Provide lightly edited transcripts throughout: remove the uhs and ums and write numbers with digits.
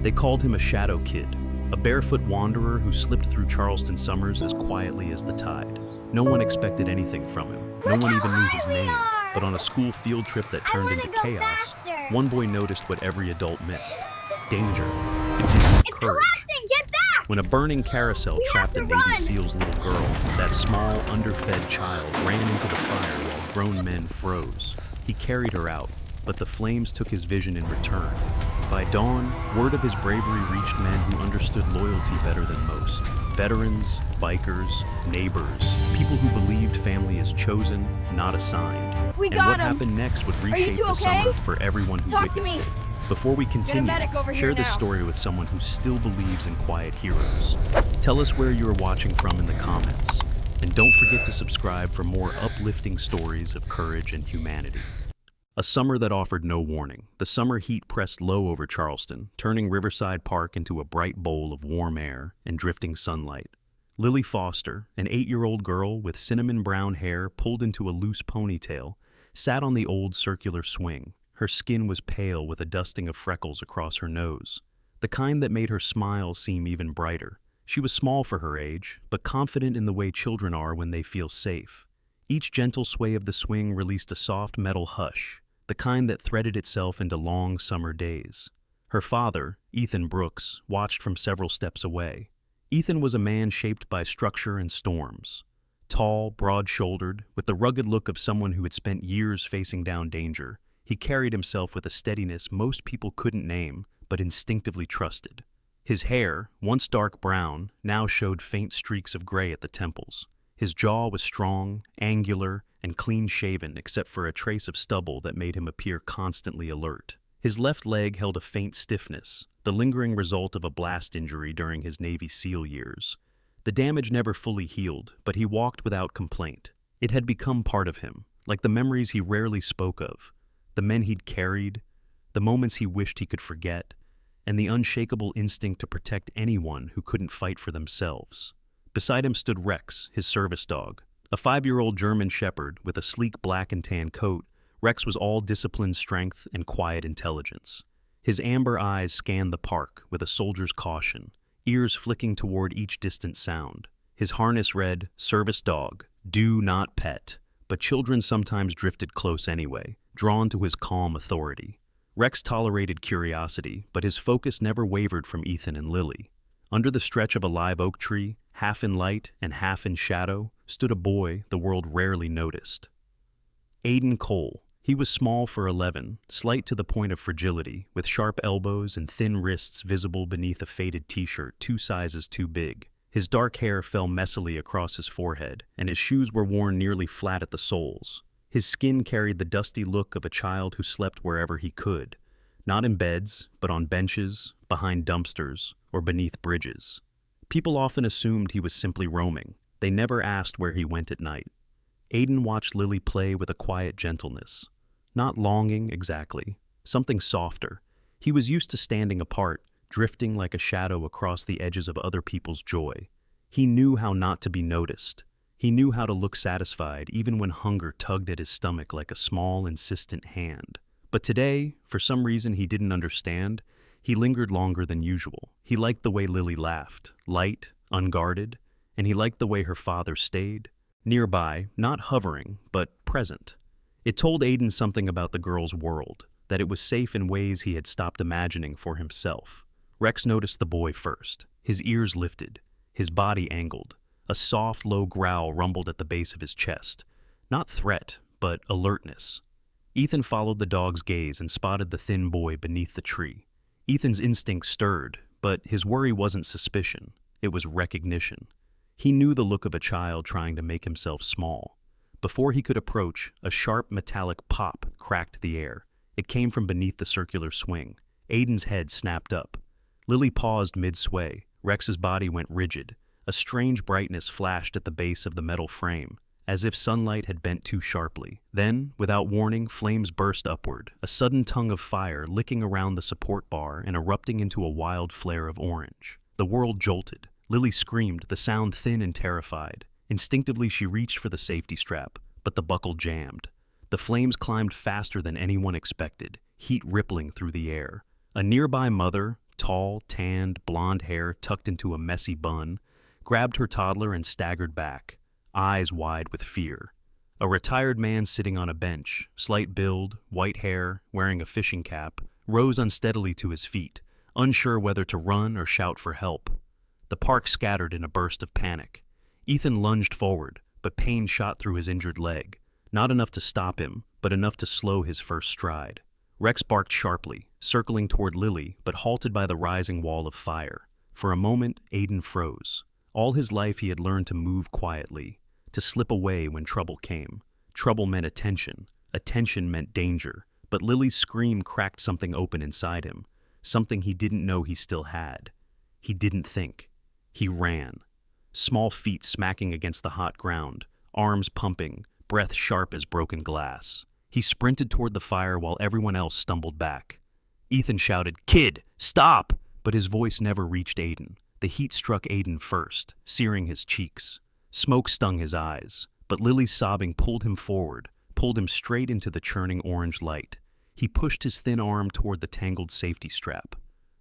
They called him a shadow kid, a barefoot wanderer who slipped through Charleston summers as quietly as the tide. No one expected anything from him. No one even knew his name. But on a school field trip that turned into chaos, one boy noticed what every adult missed. Danger. It's his courage. Collapsing! Get back! When a burning carousel trapped a Navy SEAL's little girl, that small, underfed child ran into the fire while grown men froze. He carried her out, but the flames took his vision in return. By dawn, word of his bravery reached men who understood loyalty better than most. Veterans, bikers, neighbors, people who believed family is chosen, not assigned. We And got what him. happened next would Are you reshape two the okay? summer for everyone who Talk to witnessed me. it. Before we continue, medic over here share this now. story with someone who still believes in quiet heroes. Tell us where you are watching from in the comments. And don't forget to subscribe for more uplifting stories of courage and humanity. A summer that offered no warning. The summer heat pressed low over Charleston, turning Riverside Park into a bright bowl of warm air and drifting sunlight. Lily Foster, an 8-year-old girl with cinnamon brown hair pulled into a loose ponytail, sat on the old circular swing. Her skin was pale with a dusting of freckles across her nose, the kind that made her smile seem even brighter. She was small for her age, but confident in the way children are when they feel safe. Each gentle sway of the swing released a soft metal hush, the kind that threaded itself into long summer days. Her father, Ethan Brooks, watched from several steps away. Ethan was a man shaped by structure and storms. Tall, broad-shouldered, with the rugged look of someone who had spent years facing down danger, he carried himself with a steadiness most people couldn't name, but instinctively trusted. His hair, once dark brown, now showed faint streaks of gray at the temples. His jaw was strong, angular, and clean-shaven except for a trace of stubble that made him appear constantly alert. His left leg held a faint stiffness, the lingering result of a blast injury during his Navy SEAL years. The damage never fully healed, but he walked without complaint. It had become part of him, like the memories he rarely spoke of, the men he'd carried, the moments he wished he could forget, and the unshakable instinct to protect anyone who couldn't fight for themselves. Beside him stood Rex, his service dog. A 5-year-old German shepherd with a sleek black and tan coat, Rex was all disciplined strength and quiet intelligence. His amber eyes scanned the park with a soldier's caution, ears flicking toward each distant sound. His harness read, "Service dog, do not pet," but children sometimes drifted close anyway, drawn to his calm authority. Rex tolerated curiosity, but his focus never wavered from Ethan and Lily. Under the stretch of a live oak tree, half in light and half in shadow, stood a boy the world rarely noticed. Aiden Cole. He was small for 11, slight to the point of fragility, with sharp elbows and thin wrists visible beneath a faded t-shirt 2 sizes too big. His dark hair fell messily across his forehead, and his shoes were worn nearly flat at the soles. His skin carried the dusty look of a child who slept wherever he could, not in beds, but on benches, behind dumpsters, or beneath bridges. People often assumed he was simply roaming. They never asked where he went at night. Aiden watched Lily play with a quiet gentleness. Not longing, exactly. Something softer. He was used to standing apart, drifting like a shadow across the edges of other people's joy. He knew how not to be noticed. He knew how to look satisfied even when hunger tugged at his stomach like a small, insistent hand. But today, for some reason he didn't understand, he lingered longer than usual. He liked the way Lily laughed, light, unguarded, and he liked the way her father stayed. Nearby, not hovering, but present. It told Aiden something about the girl's world, that it was safe in ways he had stopped imagining for himself. Rex noticed the boy first. His ears lifted, his body angled. A soft, low growl rumbled at the base of his chest. Not threat, but alertness. Ethan followed the dog's gaze and spotted the thin boy beneath the tree. Ethan's instinct stirred, but his worry wasn't suspicion. It was recognition. He knew the look of a child trying to make himself small. Before he could approach, a sharp metallic pop cracked the air. It came from beneath the circular swing. Aiden's head snapped up. Lily paused mid-sway. Rex's body went rigid. A strange brightness flashed at the base of the metal frame, as if sunlight had bent too sharply. Then, without warning, flames burst upward, a sudden tongue of fire licking around the support bar and erupting into a wild flare of orange. The world jolted. Lily screamed, the sound thin and terrified. Instinctively, she reached for the safety strap, but the buckle jammed. The flames climbed faster than anyone expected, heat rippling through the air. A nearby mother, tall, tanned, blonde hair tucked into a messy bun, grabbed her toddler and staggered back, eyes wide with fear. A retired man sitting on a bench, slight build, white hair, wearing a fishing cap, rose unsteadily to his feet, unsure whether to run or shout for help. The park scattered in a burst of panic. Ethan lunged forward, but pain shot through his injured leg, not enough to stop him, but enough to slow his first stride. Rex barked sharply, circling toward Lily, but halted by the rising wall of fire. For a moment, Aiden froze. All his life he had learned to move quietly, to slip away when trouble came. Trouble meant attention. Attention meant danger. But Lily's scream cracked something open inside him, something he didn't know he still had. He didn't think. He ran. Small feet smacking against the hot ground, arms pumping, breath sharp as broken glass. He sprinted toward the fire while everyone else stumbled back. Ethan shouted, "Kid, stop!" But his voice never reached Aiden. The heat struck Aiden first, searing his cheeks. Smoke stung his eyes, but Lily's sobbing pulled him forward, pulled him straight into the churning orange light. He pushed his thin arm toward the tangled safety strap.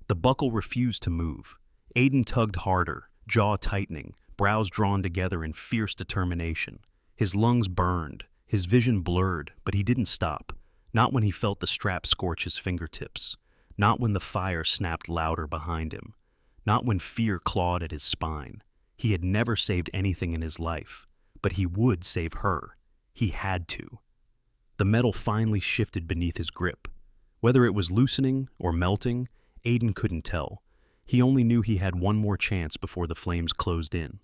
The buckle refused to move. Aiden tugged harder, jaw tightening, brows drawn together in fierce determination. His lungs burned, his vision blurred, but he didn't stop. Not when he felt the strap scorch his fingertips. Not when the fire snapped louder behind him. Not when fear clawed at his spine. He had never saved anything in his life, but he would save her. He had to. The metal finally shifted beneath his grip. Whether it was loosening or melting, Aiden couldn't tell. He only knew he had one more chance before the flames closed in.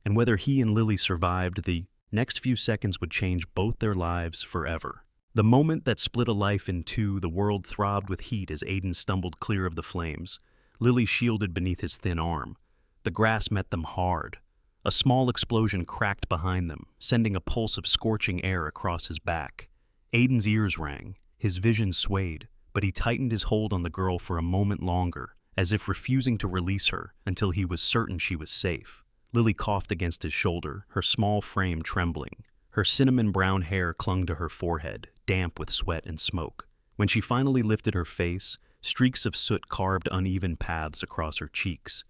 And whether he and Lily survived, the next few seconds would change both their lives forever. The moment that split a life in two, the world throbbed with heat as Aiden stumbled clear of the flames. Lily shielded beneath his thin arm. The grass met them hard. A small explosion cracked behind them, sending a pulse of scorching air across his back. Aiden's ears rang, his vision swayed, but he tightened his hold on the girl for a moment longer, as if refusing to release her until he was certain she was safe. Lily coughed against his shoulder, her small frame trembling. Her cinnamon brown hair clung to her forehead, damp with sweat and smoke. When she finally lifted her face, streaks of soot carved uneven paths across her cheeks.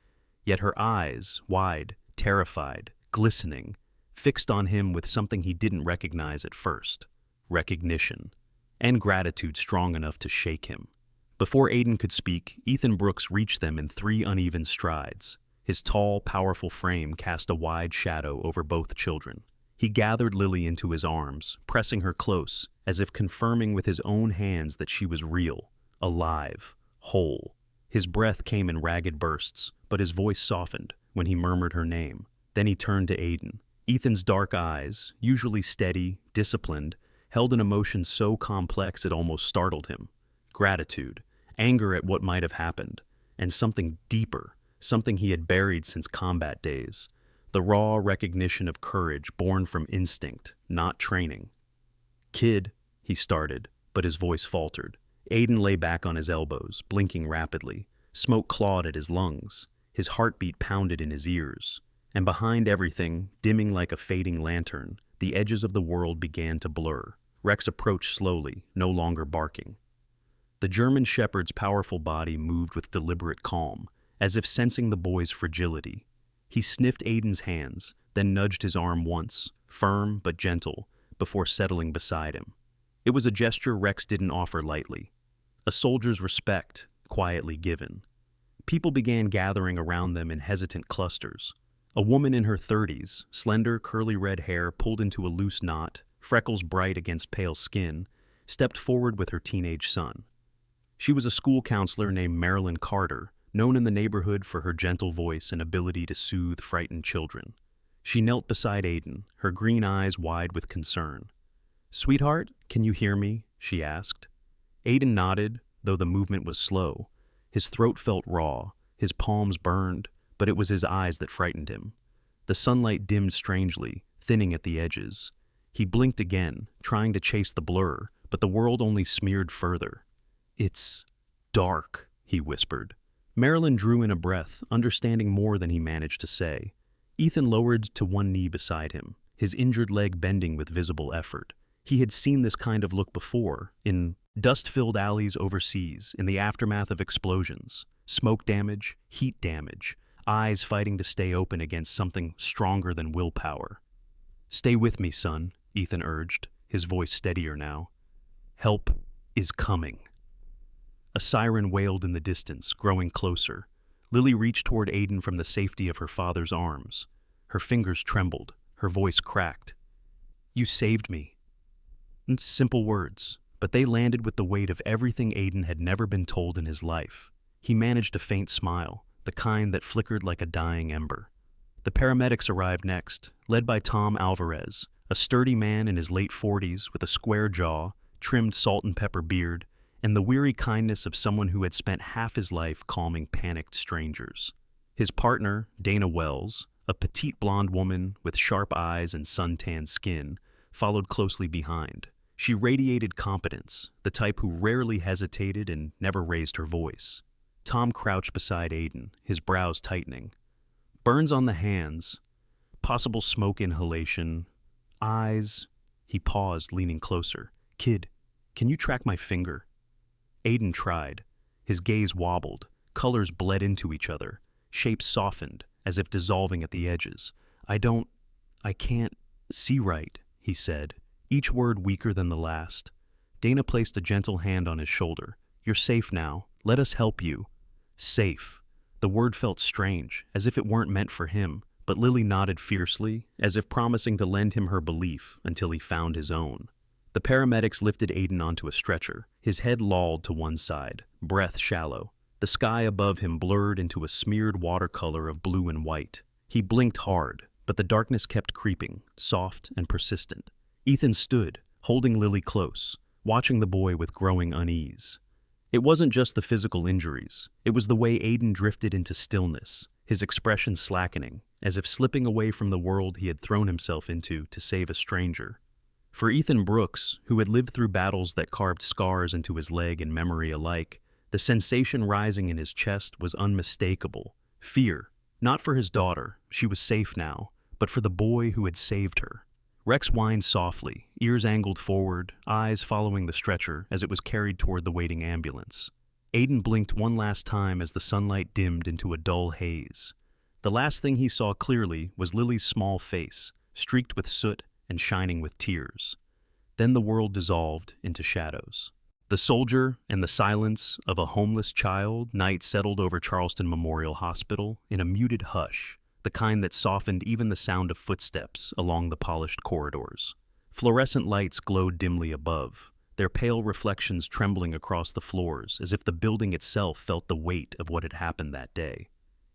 Yet her eyes, wide, terrified, glistening, fixed on him with something he didn't recognize at first. Recognition. And gratitude strong enough to shake him. Before Aiden could speak, Ethan Brooks reached them in 3 uneven strides. His tall, powerful frame cast a wide shadow over both children. He gathered Lily into his arms, pressing her close, as if confirming with his own hands that she was real, alive, whole. His breath came in ragged bursts, but his voice softened when he murmured her name. Then he turned to Aiden. Ethan's dark eyes, usually steady, disciplined, held an emotion so complex it almost startled him. Gratitude, anger at what might have happened, and something deeper, something he had buried since combat days. The raw recognition of courage born from instinct, not training. "Kid," he started, but his voice faltered. Aiden lay back on his elbows, blinking rapidly. Smoke clawed at his lungs. His heartbeat pounded in his ears. And behind everything, dimming like a fading lantern, the edges of the world began to blur. Rex approached slowly, no longer barking. The German shepherd's powerful body moved with deliberate calm, as if sensing the boy's fragility. He sniffed Aiden's hands, then nudged his arm once, firm but gentle, before settling beside him. It was a gesture Rex didn't offer lightly. A soldier's respect, quietly given. People began gathering around them in hesitant clusters. A woman in her 30s, slender, curly red hair pulled into a loose knot, freckles bright against pale skin, stepped forward with her teenage son. She was a school counselor named Marilyn Carter, known in the neighborhood for her gentle voice and ability to soothe frightened children. She knelt beside Aiden, her green eyes wide with concern. "Sweetheart, can you hear me?" she asked. Aiden nodded, though the movement was slow. His throat felt raw, his palms burned, but it was his eyes that frightened him. The sunlight dimmed strangely, thinning at the edges. He blinked again, trying to chase the blur, but the world only smeared further. "It's dark," he whispered. Marilyn drew in a breath, understanding more than he managed to say. Ethan lowered to one knee beside him, his injured leg bending with visible effort. He had seen this kind of look before, in dust-filled alleys overseas, in the aftermath of explosions. Smoke damage, heat damage, eyes fighting to stay open against something stronger than willpower. "Stay with me, son," Ethan urged, his voice steadier now. "Help is coming." A siren wailed in the distance, growing closer. Lily reached toward Aiden from the safety of her father's arms. Her fingers trembled, her voice cracked. "You saved me." Simple words, but they landed with the weight of everything Aiden had never been told in his life. He managed a faint smile, the kind that flickered like a dying ember. The paramedics arrived next, led by Tom Alvarez, a sturdy man in his late 40s with a square jaw, trimmed salt and pepper beard, and the weary kindness of someone who had spent half his life calming panicked strangers. His partner, Dana Wells, a petite blonde woman with sharp eyes and suntanned skin, followed closely behind. She radiated competence, the type who rarely hesitated and never raised her voice. Tom crouched beside Aiden, his brows tightening. Burns on the hands, possible smoke inhalation, eyes. He paused, leaning closer. "Kid, can you track my finger?" Aiden tried. His gaze wobbled, colors bled into each other, shapes softened, as if dissolving at the edges. I can't see right," he said, each word weaker than the last. Dana placed a gentle hand on his shoulder. "You're safe now. Let us help you." Safe. The word felt strange, as if it weren't meant for him, but Lily nodded fiercely, as if promising to lend him her belief until he found his own. The paramedics lifted Aiden onto a stretcher, his head lolled to one side, breath shallow. The sky above him blurred into a smeared watercolor of blue and white. He blinked hard, but the darkness kept creeping, soft and persistent. Ethan stood, holding Lily close, watching the boy with growing unease. It wasn't just the physical injuries. It was the way Aiden drifted into stillness, his expression slackening, as if slipping away from the world he had thrown himself into to save a stranger. For Ethan Brooks, who had lived through battles that carved scars into his leg and memory alike, the sensation rising in his chest was unmistakable. Fear, not for his daughter, she was safe now, but for the boy who had saved her. Rex whined softly, ears angled forward, eyes following the stretcher as it was carried toward the waiting ambulance. Aiden blinked one last time as the sunlight dimmed into a dull haze. The last thing he saw clearly was Lily's small face, streaked with soot and shining with tears. Then the world dissolved into shadows. The soldier and the silence of a homeless child night settled over Charleston Memorial Hospital in a muted hush, the kind that softened even the sound of footsteps along the polished corridors. Fluorescent lights glowed dimly above, their pale reflections trembling across the floors as if the building itself felt the weight of what had happened that day.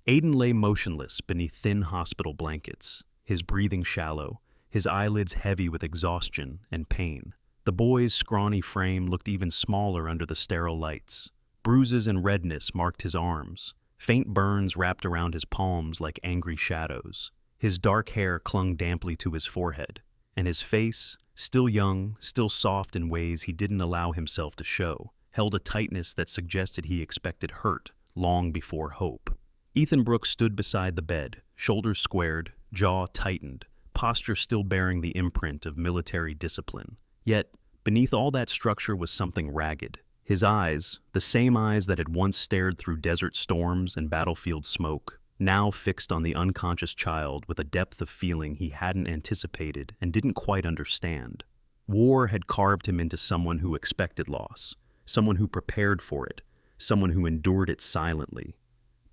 Aiden lay motionless beneath thin hospital blankets, his breathing shallow, his eyelids heavy with exhaustion and pain. The boy's scrawny frame looked even smaller under the sterile lights. Bruises and redness marked his arms. Faint burns wrapped around his palms like angry shadows. His dark hair clung damply to his forehead, and his face, still young, still soft in ways he didn't allow himself to show, held a tightness that suggested he expected hurt long before hope. Ethan Brooks stood beside the bed, shoulders squared, jaw tightened, posture still bearing the imprint of military discipline. Yet, beneath all that structure was something ragged. His eyes, the same eyes that had once stared through desert storms and battlefield smoke, now fixed on the unconscious child with a depth of feeling he hadn't anticipated and didn't quite understand. War had carved him into someone who expected loss, someone who prepared for it, someone who endured it silently.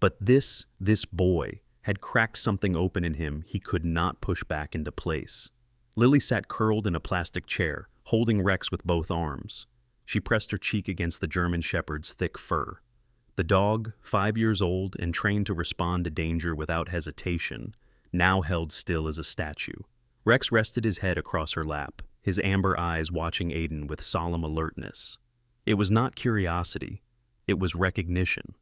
But this boy, had cracked something open in him he could not push back into place. Lily sat curled in a plastic chair, holding Rex with both arms. She pressed her cheek against the German Shepherd's thick fur. The dog, 5 years old and trained to respond to danger without hesitation, now held still as a statue. Rex rested his head across her lap, his amber eyes watching Aiden with solemn alertness. It was not curiosity, it was recognition.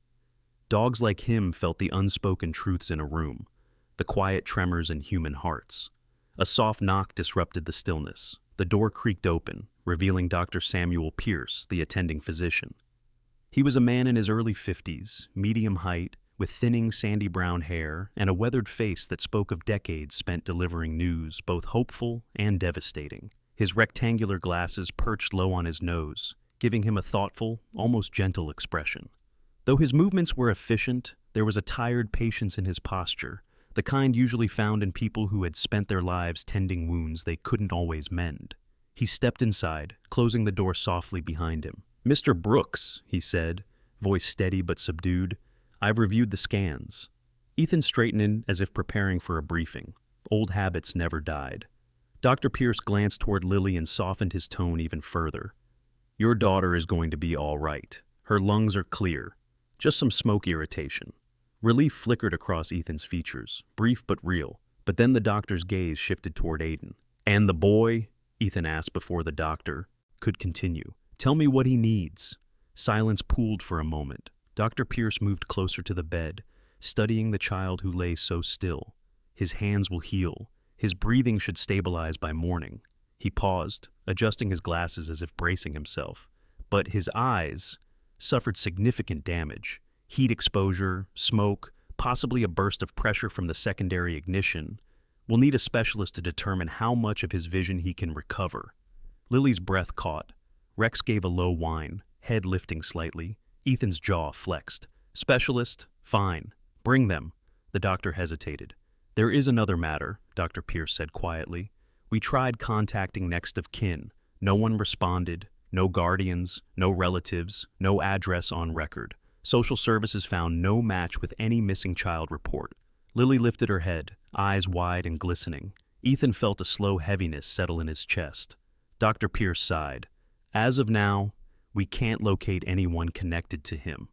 Dogs like him felt the unspoken truths in a room, the quiet tremors in human hearts. A soft knock disrupted the stillness. The door creaked open, revealing Dr. Samuel Pierce, the attending physician. He was a man in his early 50s, medium height, with thinning sandy brown hair and a weathered face that spoke of decades spent delivering news both hopeful and devastating. His rectangular glasses perched low on his nose, giving him a thoughtful, almost gentle expression. Though his movements were efficient, there was a tired patience in his posture, the kind usually found in people who had spent their lives tending wounds they couldn't always mend. He stepped inside, closing the door softly behind him. "Mr. Brooks," he said, voice steady but subdued, "I've reviewed the scans." Ethan straightened in as if preparing for a briefing. Old habits never died. Dr. Pierce glanced toward Lily and softened his tone even further. "Your daughter is going to be all right. Her lungs are clear. Just some smoke irritation." Relief flickered across Ethan's features, brief but real, but then the doctor's gaze shifted toward Aiden. "And the boy?" Ethan asked before the doctor could continue. "Tell me what he needs." Silence pooled for a moment. Dr. Pierce moved closer to the bed, studying the child who lay so still. "His hands will heal. His breathing should stabilize by morning." He paused, adjusting his glasses as if bracing himself. But his eyes suffered significant damage. Heat exposure, smoke, possibly a burst of pressure from the secondary ignition. "We'll need a specialist to determine how much of his vision he can recover." Lily's breath caught. Rex gave a low whine, head lifting slightly. Ethan's jaw flexed. "Specialist? Fine. Bring them." The doctor hesitated. "There is another matter," Dr. Pierce said quietly. "We tried contacting next of kin. No one responded. No guardians, no relatives, no address on record. Social services found no match with any missing child report." Lily lifted her head, eyes wide and glistening. Ethan felt a slow heaviness settle in his chest. Dr. Pierce sighed. "As of now, we can't locate anyone connected to him."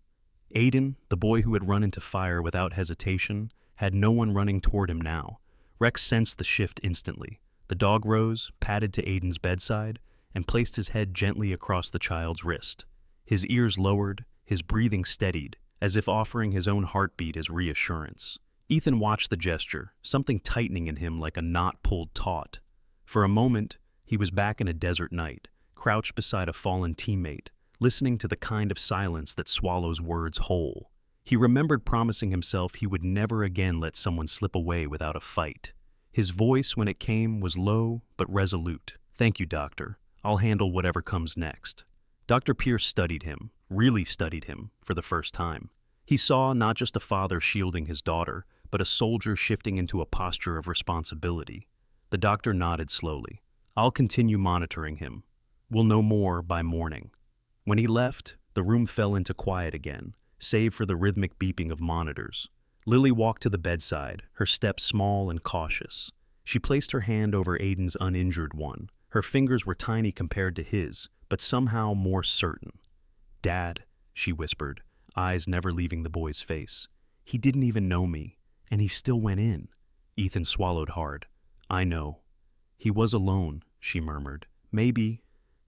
Aiden, the boy who had run into fire without hesitation, had no one running toward him now. Rex sensed the shift instantly. The dog rose, padded to Aiden's bedside, and placed his head gently across the child's wrist. His ears lowered, his breathing steadied, as if offering his own heartbeat as reassurance. Ethan watched the gesture, something tightening in him like a knot pulled taut. For a moment, he was back in a desert night, crouched beside a fallen teammate, listening to the kind of silence that swallows words whole. He remembered promising himself he would never again let someone slip away without a fight. His voice, when it came, was low but resolute. "Thank you, doctor. I'll handle whatever comes next." Dr. Pierce studied him, really studied him, for the first time. He saw not just a father shielding his daughter, but a soldier shifting into a posture of responsibility. The doctor nodded slowly. "I'll continue monitoring him. We'll know more by morning." When he left, the room fell into quiet again, save for the rhythmic beeping of monitors. Lily walked to the bedside, her step small and cautious. She placed her hand over Aiden's uninjured one. Her fingers were tiny compared to his, but somehow more certain. "Dad," she whispered, eyes never leaving the boy's face. "He didn't even know me, and he still went in." Ethan swallowed hard. "I know." "He was alone," she murmured. Maybe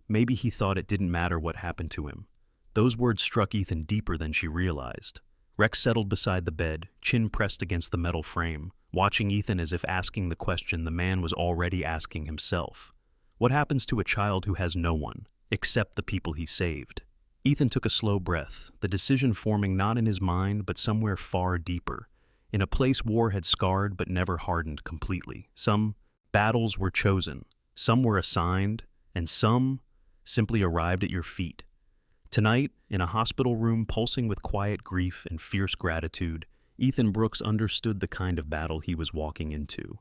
he thought it didn't matter what happened to him." Those words struck Ethan deeper than she realized. Rex settled beside the bed, chin pressed against the metal frame, watching Ethan as if asking the question the man was already asking himself. What happens to a child who has no one, except the people he saved? Ethan took a slow breath, the decision forming not in his mind but somewhere far deeper, in a place war had scarred but never hardened completely. Some battles were chosen, some were assigned, and some simply arrived at your feet. Tonight, in a hospital room pulsing with quiet grief and fierce gratitude, Ethan Brooks understood the kind of battle he was walking into,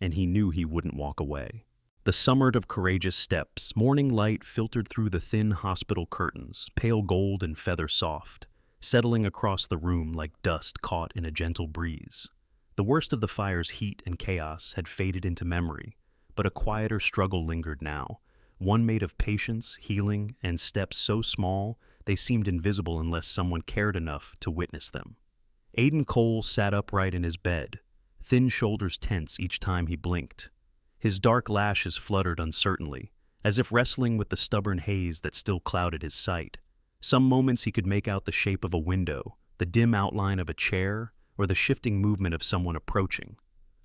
and he knew he wouldn't walk away. The summered of courageous steps, morning light filtered through the thin hospital curtains, pale gold and feather soft, settling across the room like dust caught in a gentle breeze. The worst of the fire's heat and chaos had faded into memory, but a quieter struggle lingered now, one made of patience, healing, and steps so small they seemed invisible unless someone cared enough to witness them. Aiden Cole sat upright in his bed, thin shoulders tense each time he blinked. His dark lashes fluttered uncertainly, as if wrestling with the stubborn haze that still clouded his sight. Some moments he could make out the shape of a window, the dim outline of a chair, or the shifting movement of someone approaching.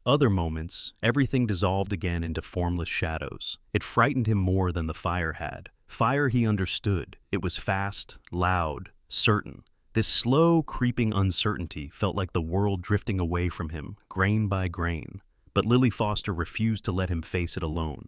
Other moments, everything dissolved again into formless shadows. It frightened him more than the fire had. Fire he understood. It was fast, loud, certain. This slow, creeping uncertainty felt like the world drifting away from him, grain by grain. But Lily Foster refused to let him face it alone.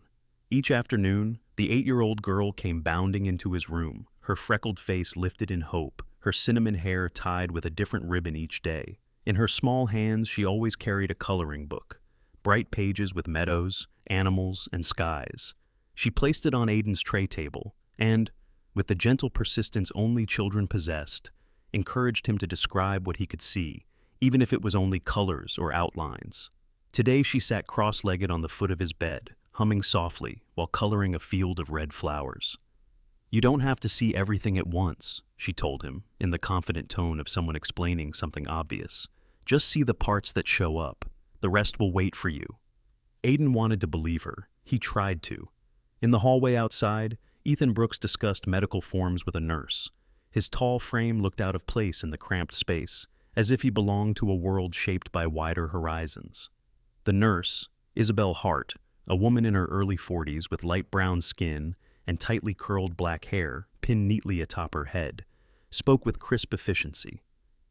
Each afternoon, the 8-year-old girl came bounding into his room, her freckled face lifted in hope, her cinnamon hair tied with a different ribbon each day. In her small hands, she always carried a coloring book, bright pages with meadows, animals, and skies. She placed it on Aiden's tray table and, with the gentle persistence only children possessed, encouraged him to describe what he could see, even if it was only colors or outlines. Today she sat cross-legged on the foot of his bed, humming softly while coloring a field of red flowers. "You don't have to see everything at once," she told him, in the confident tone of someone explaining something obvious. "Just see the parts that show up. The rest will wait for you." Aiden wanted to believe her. He tried to. In the hallway outside, Ethan Brooks discussed medical forms with a nurse. His tall frame looked out of place in the cramped space, as if he belonged to a world shaped by wider horizons. The nurse, Isabel Hart, a woman in her early 40s with light brown skin and tightly curled black hair pinned neatly atop her head, spoke with crisp efficiency.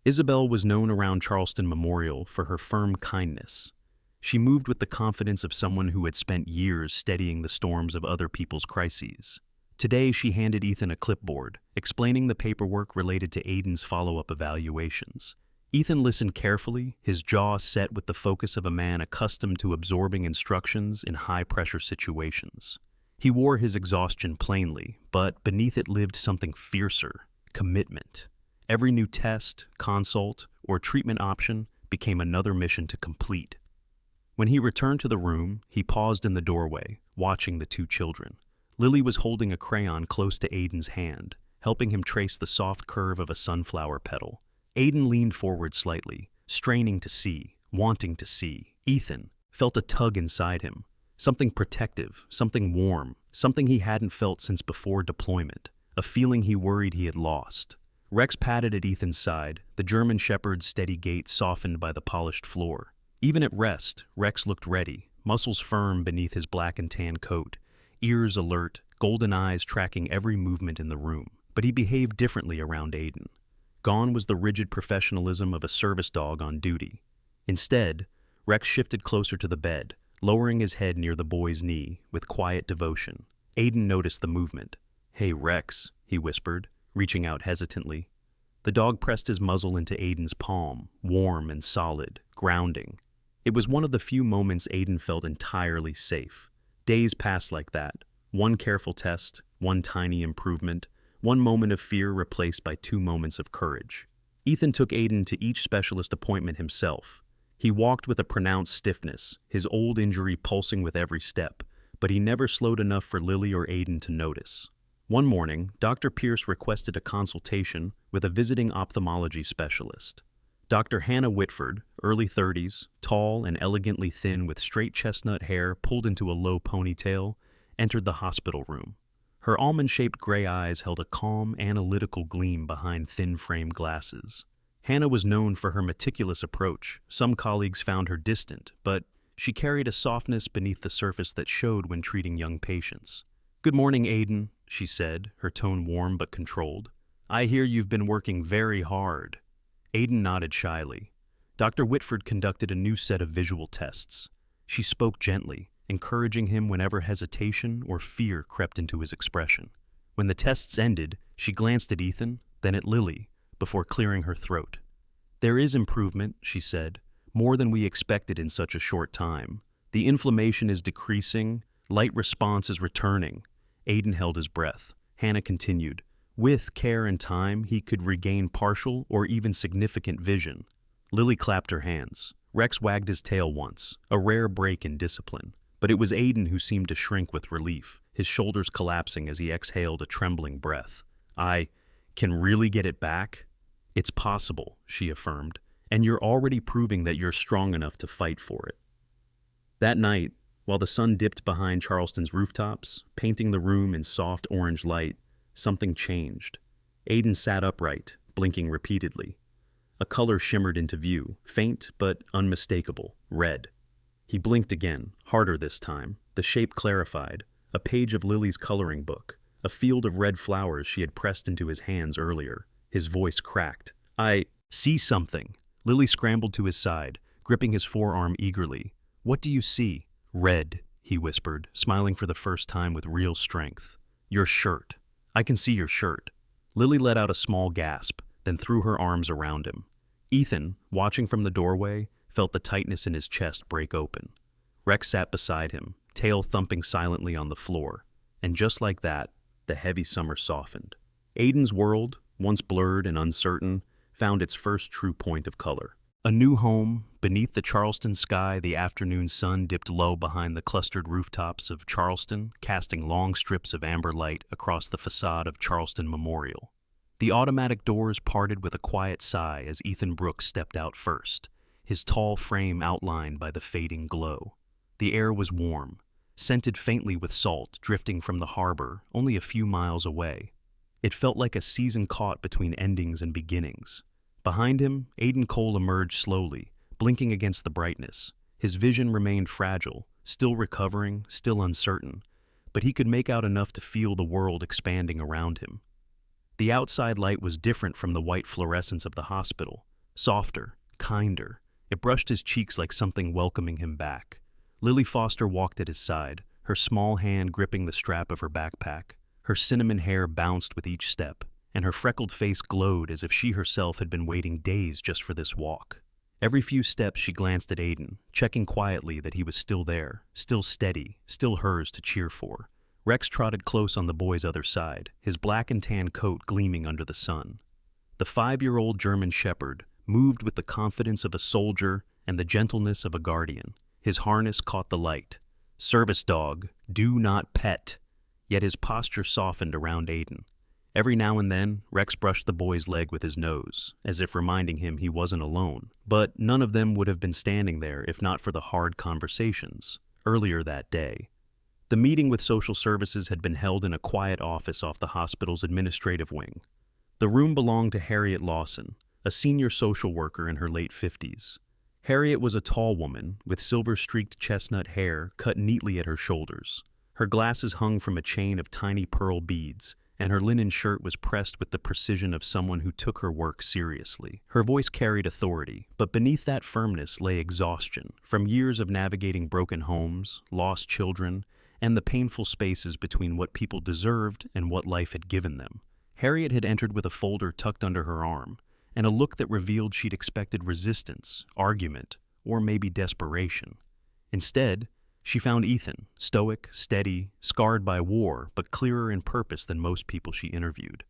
Isabel was known around Charleston Memorial for her firm kindness. She moved with the confidence of someone who had spent years steadying the storms of other people's crises. Today, she handed Ethan a clipboard, explaining the paperwork related to Aiden's follow-up evaluations. Ethan listened carefully, his jaw set with the focus of a man accustomed to absorbing instructions in high-pressure situations. He wore his exhaustion plainly, but beneath it lived something fiercer: commitment. Every new test, consult, or treatment option became another mission to complete. When he returned to the room, he paused in the doorway, watching the two children. Lily was holding a crayon close to Aiden's hand, helping him trace the soft curve of a sunflower petal. Aiden leaned forward slightly, straining to see, wanting to see. Ethan felt a tug inside him, something protective, something warm, something he hadn't felt since before deployment, a feeling he worried he had lost. Rex patted at Ethan's side, the German shepherd's steady gait softened by the polished floor. Even at rest, Rex looked ready, muscles firm beneath his black and tan coat, ears alert, golden eyes tracking every movement in the room. But he behaved differently around Aiden. Gone was the rigid professionalism of a service dog on duty. Instead, Rex shifted closer to the bed, lowering his head near the boy's knee with quiet devotion. Aiden noticed the movement. "Hey, Rex," he whispered, reaching out hesitantly. The dog pressed his muzzle into Aiden's palm, warm and solid, grounding. It was one of the few moments Aiden felt entirely safe. Days passed like that. One careful test, one tiny improvement, one moment of fear replaced by 2 moments of courage. Ethan took Aiden to each specialist appointment himself. He walked with a pronounced stiffness, his old injury pulsing with every step, but he never slowed enough for Lily or Aiden to notice. One morning, Dr. Pierce requested a consultation with a visiting ophthalmology specialist. Dr. Hannah Whitford, early 30s, tall and elegantly thin with straight chestnut hair pulled into a low ponytail, entered the hospital room. Her almond-shaped gray eyes held a calm, analytical gleam behind thin-frame glasses. Hannah was known for her meticulous approach. Some colleagues found her distant, but she carried a softness beneath the surface that showed when treating young patients. "Good morning, Aiden," she said, her tone warm but controlled. "I hear you've been working very hard." Aiden nodded shyly. Dr. Whitford conducted a new set of visual tests. She spoke gently, encouraging him whenever hesitation or fear crept into his expression. When the tests ended, she glanced at Ethan, then at Lily, before clearing her throat. "There is improvement," she said, "more than we expected in such a short time. The inflammation is decreasing, light response is returning." Aiden held his breath. Hannah continued, "With care and time, he could regain partial or even significant vision." Lily clapped her hands. Rex wagged his tail once, a rare break in discipline. But it was Aiden who seemed to shrink with relief, his shoulders collapsing as he exhaled a trembling breath. "I can really get it back?" "It's possible," she affirmed, "and you're already proving that you're strong enough to fight for it." That night, while the sun dipped behind Charleston's rooftops, painting the room in soft orange light, something changed. Aiden sat upright, blinking repeatedly. A color shimmered into view, faint but unmistakable, red. He blinked again, harder this time. The shape clarified, a page of Lily's coloring book, a field of red flowers she had pressed into his hands earlier. His voice cracked. "I see something." Lily scrambled to his side, gripping his forearm eagerly. "What do you see?" "Red," he whispered, smiling for the first time with real strength. "Your shirt. I can see your shirt." Lily let out a small gasp, then threw her arms around him. Ethan, watching from the doorway, felt the tightness in his chest break open. Rex sat beside him, tail thumping silently on the floor, and just like that, the heavy summer softened. Aiden's world, once blurred and uncertain, found its first true point of color. A new home, beneath the Charleston sky, the afternoon sun dipped low behind the clustered rooftops of Charleston, casting long strips of amber light across the facade of Charleston Memorial. The automatic doors parted with a quiet sigh as Ethan Brooks stepped out first, his tall frame outlined by the fading glow. The air was warm, scented faintly with salt drifting from the harbor only a few miles away. It felt like a season caught between endings and beginnings. Behind him, Aiden Cole emerged slowly, blinking against the brightness. His vision remained fragile, still recovering, still uncertain, but he could make out enough to feel the world expanding around him. The outside light was different from the white fluorescence of the hospital, softer, kinder. It brushed his cheeks like something welcoming him back. Lily Foster walked at his side, her small hand gripping the strap of her backpack. Her cinnamon hair bounced with each step, and her freckled face glowed as if she herself had been waiting days just for this walk. Every few steps she glanced at Aiden, checking quietly that he was still there, still steady, still hers to cheer for. Rex trotted close on the boy's other side, his black and tan coat gleaming under the sun. The 5-year-old German shepherd moved with the confidence of a soldier and the gentleness of a guardian. His harness caught the light. Service dog, do not pet. Yet his posture softened around Aiden. Every now and then, Rex brushed the boy's leg with his nose, as if reminding him he wasn't alone. But none of them would have been standing there if not for the hard conversations. Earlier that day, the meeting with social services had been held in a quiet office off the hospital's administrative wing. The room belonged to Harriet Lawson, a senior social worker in her late 50s. Harriet was a tall woman with silver-streaked chestnut hair cut neatly at her shoulders. Her glasses hung from a chain of tiny pearl beads, and her linen shirt was pressed with the precision of someone who took her work seriously. Her voice carried authority, but beneath that firmness lay exhaustion from years of navigating broken homes, lost children, and the painful spaces between what people deserved and what life had given them. Harriet had entered with a folder tucked under her arm, and a look that revealed she'd expected resistance, argument, or maybe desperation. Instead, she found Ethan, stoic, steady, scarred by war, but clearer in purpose than most people she interviewed.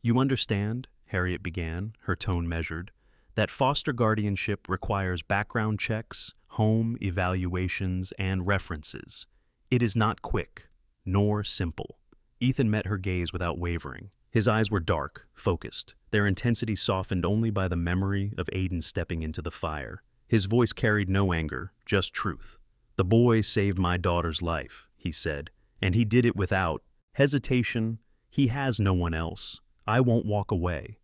"You understand," Harriet began, her tone measured, "that foster guardianship requires background checks, home evaluations, and references. It is not quick, nor simple." Ethan met her gaze without wavering. His eyes were dark, focused, their intensity softened only by the memory of Aiden stepping into the fire. His voice carried no anger, just truth. "The boy saved my daughter's life," he said, "and he did it without hesitation. He has no one else. I won't walk away."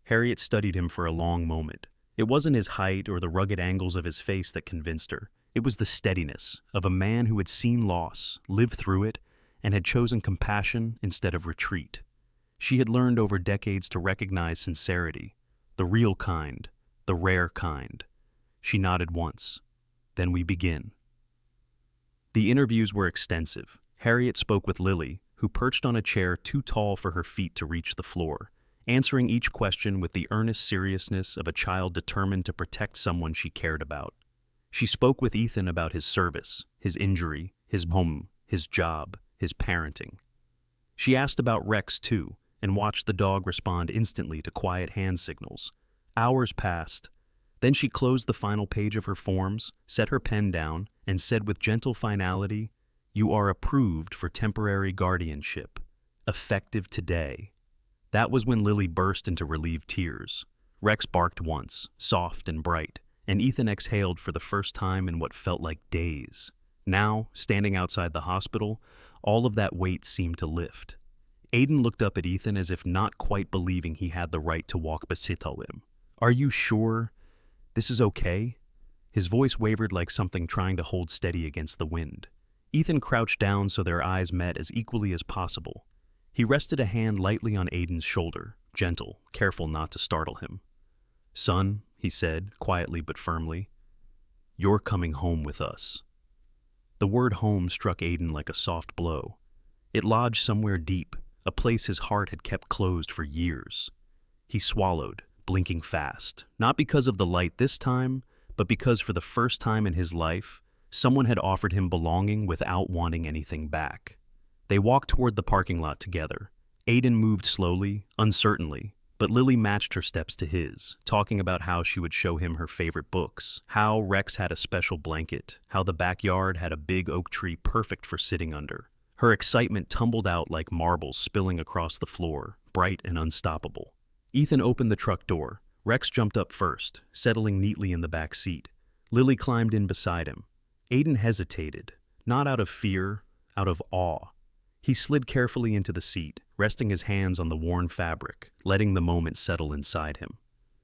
Harriet studied him for a long moment. It wasn't his height or the rugged angles of his face that convinced her. It was the steadiness of a man who had seen loss, lived through it, and had chosen compassion instead of retreat. She had learned over decades to recognize sincerity, the real kind, the rare kind. She nodded once. "Then we begin." The interviews were extensive. Harriet spoke with Lily, who perched on a chair too tall for her feet to reach the floor, answering each question with the earnest seriousness of a child determined to protect someone she cared about. She spoke with Ethan about his service, his injury, his home, his job, his parenting. She asked about Rex, too, and watched the dog respond instantly to quiet hand signals. Hours passed. Then she closed the final page of her forms, set her pen down, and said with gentle finality, "You are approved for temporary guardianship, effective today." That was when Lily burst into relieved tears. Rex barked once, soft and bright, and Ethan exhaled for the first time in what felt like days. Now, standing outside the hospital, all of that weight seemed to lift. Aiden looked up at Ethan as if not quite believing he had the right to walk beside him. "Are you sure this is okay?" His voice wavered like something trying to hold steady against the wind. Ethan crouched down so their eyes met as equally as possible. He rested a hand lightly on Aiden's shoulder, gentle, careful not to startle him. "Son," he said, quietly but firmly, "you're coming home with us." The word home struck Aiden like a soft blow. It lodged somewhere deep, a place his heart had kept closed for years. He swallowed, blinking fast, not because of the light this time, but because for the first time in his life, someone had offered him belonging without wanting anything back. They walked toward the parking lot together. Aiden moved slowly, uncertainly, but Lily matched her steps to his, talking about how she would show him her favorite books, how Rex had a special blanket, how the backyard had a big oak tree perfect for sitting under. Her excitement tumbled out like marbles spilling across the floor, bright and unstoppable. Ethan opened the truck door. Rex jumped up first, settling neatly in the back seat. Lily climbed in beside him. Aiden hesitated, not out of fear, out of awe. He slid carefully into the seat, resting his hands on the worn fabric, letting the moment settle inside him.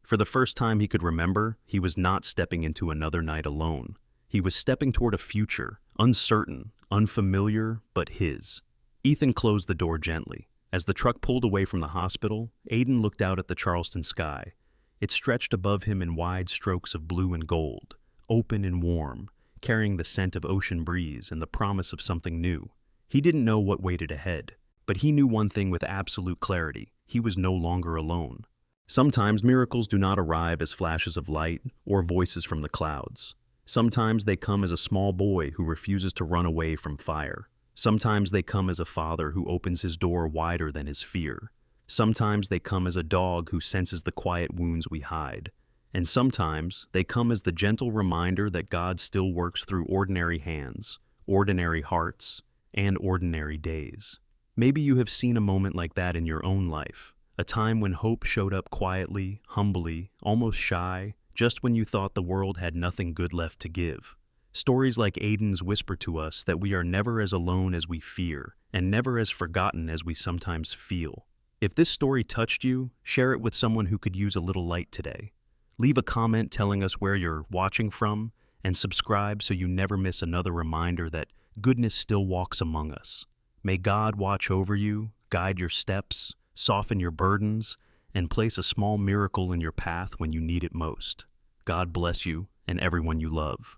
For the first time he could remember, he was not stepping into another night alone. He was stepping toward a future, uncertain, unfamiliar, but his. Ethan closed the door gently. As the truck pulled away from the hospital, Aiden looked out at the Charleston sky. It stretched above him in wide strokes of blue and gold, open and warm, carrying the scent of ocean breeze and the promise of something new. He didn't know what waited ahead, but he knew one thing with absolute clarity: he was no longer alone. Sometimes miracles do not arrive as flashes of light or voices from the clouds. Sometimes they come as a small boy who refuses to run away from fire. Sometimes they come as a father who opens his door wider than his fear. Sometimes they come as a dog who senses the quiet wounds we hide. And sometimes they come as the gentle reminder that God still works through ordinary hands, ordinary hearts, and ordinary days. Maybe you have seen a moment like that in your own life, a time when hope showed up quietly, humbly, almost shy, just when you thought the world had nothing good left to give. Stories like Aiden's whisper to us that we are never as alone as we fear, and never as forgotten as we sometimes feel. If this story touched you, share it with someone who could use a little light today. Leave a comment telling us where you're watching from, and subscribe so you never miss another reminder that goodness still walks among us. May God watch over you, guide your steps, soften your burdens, and place a small miracle in your path when you need it most. God bless you and everyone you love.